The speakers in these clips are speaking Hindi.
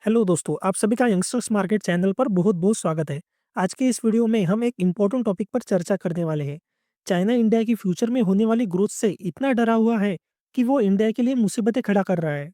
हेलो दोस्तों, आप सभी का यंगस्टर्स मार्केट चैनल पर बहुत-बहुत स्वागत है। आज के इस वीडियो में हम एक इम्पोर्टेंट टॉपिक पर चर्चा करने वाले हैं। चाइना इंडिया की फ्यूचर में होने वाली ग्रोथ से इतना डरा हुआ है कि वो इंडिया के लिए मुसीबतें खड़ा कर रहा है।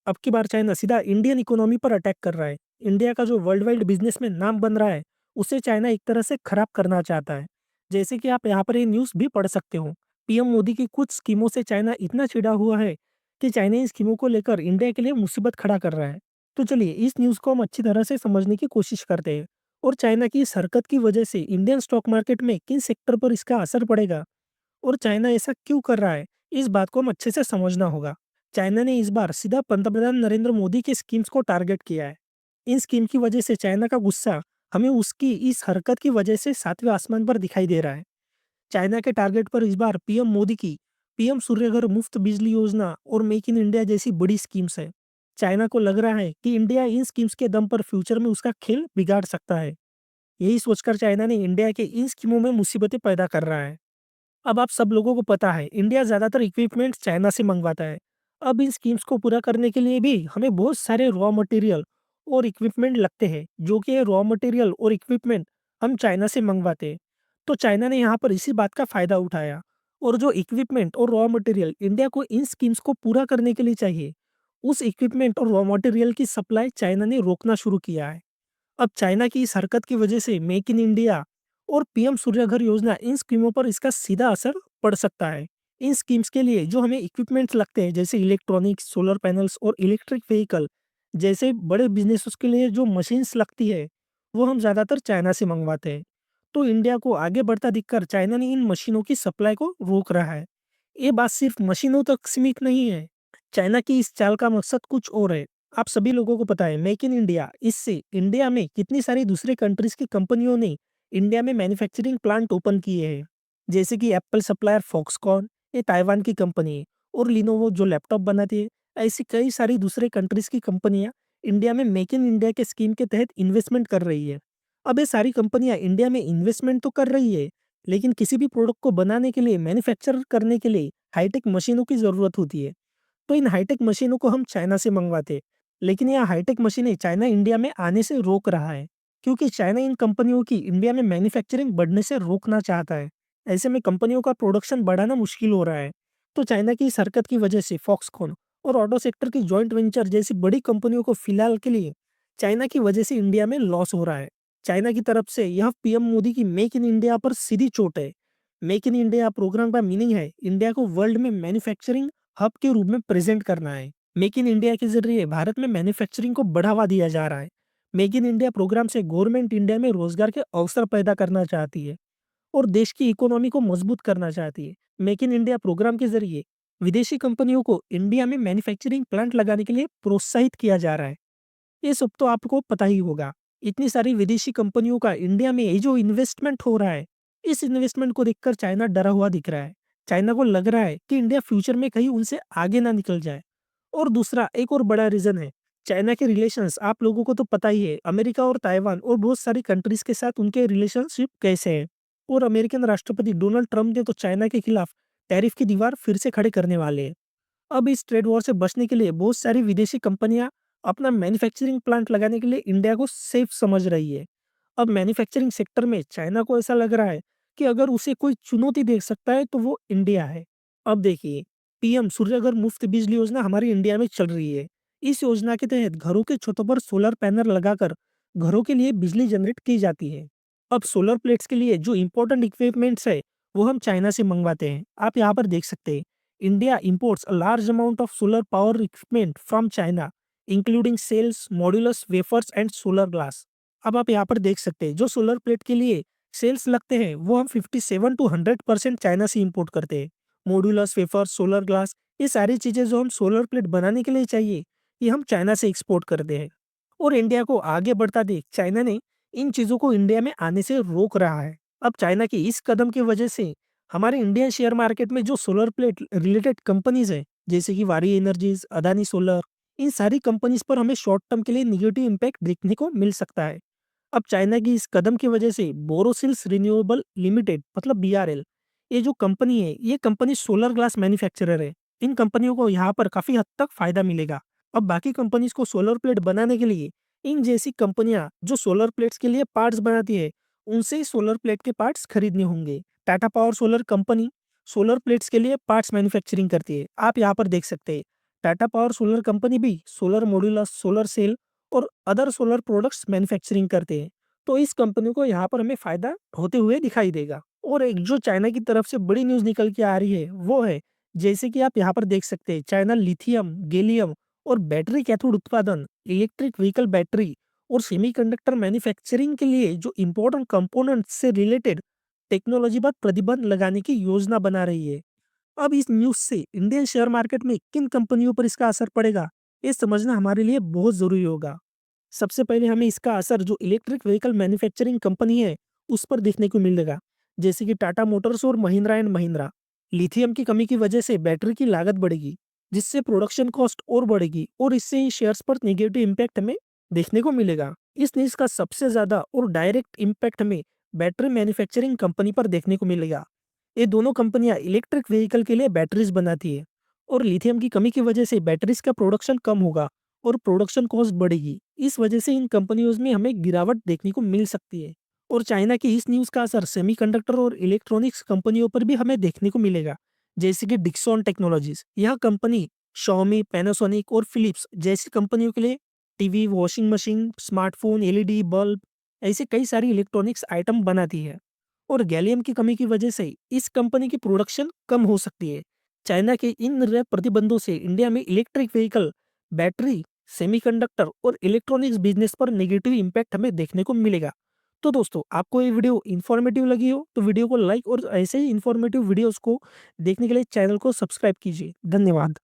अब की बार चाइना सीधा इंडियन इकोनॉमी पर अटैक कर रहा है। इंडिया का जो वर्ल्ड वाइड बिजनेस में नाम बन रहा है, उसे चाइना एक तरह से खराब करना चाहता है। जैसे कि आप यहाँ पर ये न्यूज़ भी पढ़ सकते हो। पीएम मोदी की कुछ स्कीमों से चाइना इतना चिढ़ा हुआ है कि चाइना इन स्कीमों को लेकर इंडिया के लिए मुसीबत खड़ा कर रहा है। तो चलिए इस न्यूज़ को हम अच्छी तरह से समझने की कोशिश करते हैं और चाइना की इस हरकत की वजह से इंडियन स्टॉक मार्केट में किन सेक्टर पर इसका असर पड़ेगा और चाइना ऐसा क्यों कर रहा है, इस बात को हम अच्छे से समझना होगा। चाइना ने इस बार सीधा पंतप्रधान नरेंद्र मोदी की स्कीम्स को टारगेट किया है। इन स्कीम की वजह से चाइना का गुस्सा हमें उसकी इस हरकत की वजह से सातवें आसमान पर दिखाई दे रहा है। चाइना के टारगेट पर इस बार पीएम मोदी की पीएम सूर्यघर मुफ्त बिजली योजना और मेक इन इंडिया जैसी बड़ी स्कीम्स है। चाइना को लग रहा है कि इंडिया इन स्कीम्स के दम पर फ्यूचर में उसका खेल बिगाड़ सकता है। यही सोचकर चाइना ने इंडिया के इन स्कीमों में मुसीबतें पैदा कर रहा है। अब आप सब लोगों को पता है, इंडिया ज़्यादातर इक्विपमेंट्स चाइना से मंगवाता है। अब इन स्कीम्स को पूरा करने के लिए भी हमें बहुत सारे रॉ मटेरियल और इक्विपमेंट लगते हैं, जो कि ये रॉ मटेरियल और इक्विपमेंट हम चाइना से मंगवाते हैं। तो चाइना ने यहाँ पर इसी बात का फ़ायदा उठाया और जो इक्विपमेंट और रॉ मटेरियल इंडिया को इन स्कीम्स को पूरा करने के लिए चाहिए, उस इक्विपमेंट और रॉ मटेरियल की सप्लाई चाइना ने रोकना शुरू किया है। अब चाइना की इस हरकत की वजह से मेक इन इंडिया और पीएम सूर्यघर योजना इन स्कीमों पर इसका सीधा असर पड़ सकता है। इन स्कीम्स के लिए जो हमें इक्विपमेंट्स लगते हैं, जैसे इलेक्ट्रॉनिक्स, सोलर पैनल्स और इलेक्ट्रिक व्हीकल जैसे बड़े बिजनेस के लिए जो मशीन्स लगती है, वो हम ज़्यादातर चाइना से मंगवाते हैं। तो इंडिया को आगे बढ़ता दिखकर चाइना ने इन मशीनों की सप्लाई को रोक रहा है। ये बात सिर्फ मशीनों तक सीमित नहीं है। चाइना की इस चाल का मकसद कुछ और है। आप सभी लोगों को पता है, मेक इन इंडिया, इससे इंडिया में कितनी सारी दूसरे कंट्रीज की कंपनियों ने इंडिया में मैन्युफैक्चरिंग प्लांट ओपन किए हैं। जैसे कि एप्पल सप्लायर फॉक्सकॉन, ये ताइवान की कंपनी है, और लिनोवो जो लैपटॉप बनाती है। ऐसी कई सारी दूसरे कंट्रीज की कंपनियां इंडिया में मेक इन इंडिया के स्कीम के तहत इन्वेस्टमेंट कर रही है। अब ये सारी कंपनियां इंडिया में इन्वेस्टमेंट तो कर रही है, लेकिन किसी भी प्रोडक्ट को बनाने के लिए, मैन्युफैक्चर करने के लिए हाईटेक मशीनों की जरूरत होती है। तो इन हाईटेक मशीनों को हम चाइना से मंगवाते, लेकिन यह हाईटेक मशीनें चाइना इंडिया में आने से रोक रहा है, क्योंकि चाइना इन कंपनियों की इंडिया में मैन्युफैक्चरिंग बढ़ने से रोकना चाहता है। ऐसे में कंपनियों का प्रोडक्शन बढ़ाना मुश्किल हो रहा है। तो चाइना की इस हरकत की वजह से फॉक्सकॉन और ऑटो सेक्टर की जॉइंट वेंचर जैसी बड़ी कंपनियों को फिलहाल के लिए चाइना की वजह से इंडिया में लॉस हो रहा है। चाइना की तरफ से यह पीएम मोदी की मेक इन इंडिया पर सीधी चोट है। मेक इन इंडिया प्रोग्राम का मीनिंग है इंडिया को वर्ल्ड में मैन्युफैक्चरिंग हब के रूप में प्रेजेंट करना है। मेक इन इंडिया के जरिए भारत में मैन्युफैक्चरिंग को बढ़ावा दिया जा रहा है। मेक इन इंडिया प्रोग्राम से गवर्नमेंट इंडिया में रोजगार के अवसर पैदा करना चाहती है और देश की इकोनॉमी को मजबूत करना चाहती है। मेक इन इंडिया प्रोग्राम के जरिए विदेशी कंपनियों को इंडिया में मैन्युफैक्चरिंग प्लांट लगाने के लिए प्रोत्साहित किया जा रहा है। ये सब तो आपको पता ही होगा। इतनी सारी विदेशी कंपनियों का इंडिया में ये जो इन्वेस्टमेंट हो रहा है, इस इन्वेस्टमेंट को देखकर चाइना डरा हुआ दिख रहा है। चाइना को लग रहा है कि इंडिया फ्यूचर में कहीं उनसे आगे ना निकल जाए। और दूसरा एक और बड़ा रीज़न है, चाइना के रिलेशंस आप लोगों को तो पता ही है, अमेरिका और ताइवान और बहुत सारी कंट्रीज़ के साथ उनके रिलेशनशिप कैसे हैं। और अमेरिकन राष्ट्रपति डोनाल्ड ट्रंप ने तो चाइना के खिलाफ टैरिफ की दीवार फिर से खड़े करने वाले हैं। अब इस ट्रेड वॉर से बचने के लिए बहुत सारी विदेशी कंपनियां अपना मैन्युफैक्चरिंग प्लांट लगाने के लिए इंडिया को सेफ समझ रही है। अब मैन्युफैक्चरिंग सेक्टर में चाइना को ऐसा लग रहा है कि अगर उसे कोई चुनौती दे सकता है तो वो इंडिया है। अब देखिए, पीएम सूर्यघर मुफ्त बिजली योजना हमारी इंडिया में चल रही है। इस योजना के तहत घरों के छतों पर सोलर पैनल लगाकर घरों के लिए बिजली जनरेट की जाती है। अब सोलर प्लेट्स के लिए जो इंपॉर्टेंट इक्विपमेंट्स है, वो हम चाइना से मंगवाते हैं। आप यहाँ पर देख सकते हैं, India imports a large amount of solar power equipment from China, including cells, modulus, wafers and solar glass. अब आप यहाँ पर देख सकते हैं, जो सोलर प्लेट के लिए सेल्स लगते हैं, वो हम 57 टू 100% चाइना से इंपोर्ट करते हैं। मॉड्यूलस, वेफर, सोलर ग्लास, ये सारी चीज़ें जो हम सोलर प्लेट बनाने के लिए चाहिए, ये हम चाइना से एक्सपोर्ट करते हैं। और इंडिया को आगे बढ़ता देख चाइना ने इन चीज़ों को इंडिया में आने से रोक रहा है। अब चाइना की इस कदम की वजह से हमारे इंडियन शेयर मार्केट में जो सोलर प्लेट रिलेटेड कंपनीज हैं, जैसे कि वारी एनर्जीज, अदानी सोलर, इन सारी कंपनीज पर हमें शॉर्ट टर्म के लिए निगेटिव इम्पैक्ट देखने को मिल सकता है। अब चाइना की इस कदम की वजह से बोरोसिल्स रिन्यूएबल लिमिटेड मतलब बीआरएल, ये जो कंपनी है, ये कंपनी सोलर ग्लास मैन्युफैक्चरर है। इन कंपनियों को यहाँ पर काफी हद तक फायदा मिलेगा। अब बाकी कंपनीज को सोलर प्लेट बनाने के लिए इन जैसी कंपनियां जो सोलर प्लेट्स के लिए पार्ट्स बनाती है, उनसे ही सोलर प्लेट के पार्ट्स खरीदने होंगे। Tata power solar company solar plates के लिए पार्ट्स मैन्युफैक्चरिंग करती है। आप यहाँ पर देख सकते हैं, टाटा पावर सोलर कंपनी भी सोलर मॉड्यूलर, सोलर सेल और अदर सोलर प्रोडक्ट्स मैन्युफैक्चरिंग करते हैं। तो इस कंपनी को यहाँ पर हमें फायदा होते हुए दिखाई देगा। और एक जो चाइना की तरफ से बड़ी न्यूज़ निकल के आ रही है, वो है, जैसे कि आप यहाँ पर देख सकते हैं, चाइना लिथियम, गैलियम और बैटरी कैथोड उत्पादन, इलेक्ट्रिक व्हीकल बैटरी और सेमीकंडक्टर मैन्युफैक्चरिंग के लिए जो इम्पोर्टेंट कंपोनेंट्स से रिलेटेड टेक्नोलॉजी पर प्रतिबंध लगाने की योजना बना रही है। अब इस न्यूज़ से इंडियन शेयर मार्केट में किन कंपनियों पर इसका असर पड़ेगा, ये समझना हमारे लिए बहुत ज़रूरी होगा। सबसे पहले हमें इसका असर जो इलेक्ट्रिक व्हीकल मैन्युफैक्चरिंग कंपनी है, उस पर देखने को मिलेगा, जैसे कि टाटा मोटर्स और महिंद्रा एंड महिंद्रा। लिथियम की कमी की वजह से बैटरी की लागत बढ़ेगी, जिससे प्रोडक्शन कॉस्ट और बढ़ेगी और इससे ही शेयर्स पर नेगेटिव इम्पैक्ट हमें देखने को मिलेगा। इस न्यूज़ का सबसे ज़्यादा और डायरेक्ट इम्पैक्ट हमें बैटरी मैन्युफैक्चरिंग कंपनी पर देखने को मिलेगा। ये दोनों कंपनियां इलेक्ट्रिक व्हीकल के लिए बैटरीज बनाती है और लिथियम की कमी की वजह से बैटरीज का प्रोडक्शन कम होगा और प्रोडक्शन कॉस्ट बढ़ेगी। इस वजह से इन कंपनियों में हमें गिरावट देखने को मिल सकती है। और चाइना की इस न्यूज़ का असर सेमीकंडक्टर और इलेक्ट्रॉनिक्स कंपनियों पर भी हमें देखने को मिलेगा, जैसे कि डिक्सॉन टेक्नोलॉजीज। यह कंपनी Xiaomi, पैनासोनिक और फिलिप्स जैसी कंपनियों के लिए TV, washing machine, smartphone, LED bulb ऐसे कई सारी इलेक्ट्रॉनिक्स आइटम बनाती है। और गैलियम की कमी की वजह से इस कंपनी की प्रोडक्शन कम हो सकती है। चाइना के इन प्रतिबंधों से इंडिया में इलेक्ट्रिक व्हीकल, बैटरी, सेमीकंडक्टर और इलेक्ट्रॉनिक्स बिजनेस पर नेगेटिव इम्पैक्ट हमें देखने को मिलेगा। तो दोस्तों, आपको ये वीडियो इन्फॉर्मेटिव लगी हो तो वीडियो को लाइक और ऐसे ही इन्फॉर्मेटिव वीडियोस को देखने के लिए चैनल को सब्सक्राइब कीजिए। धन्यवाद।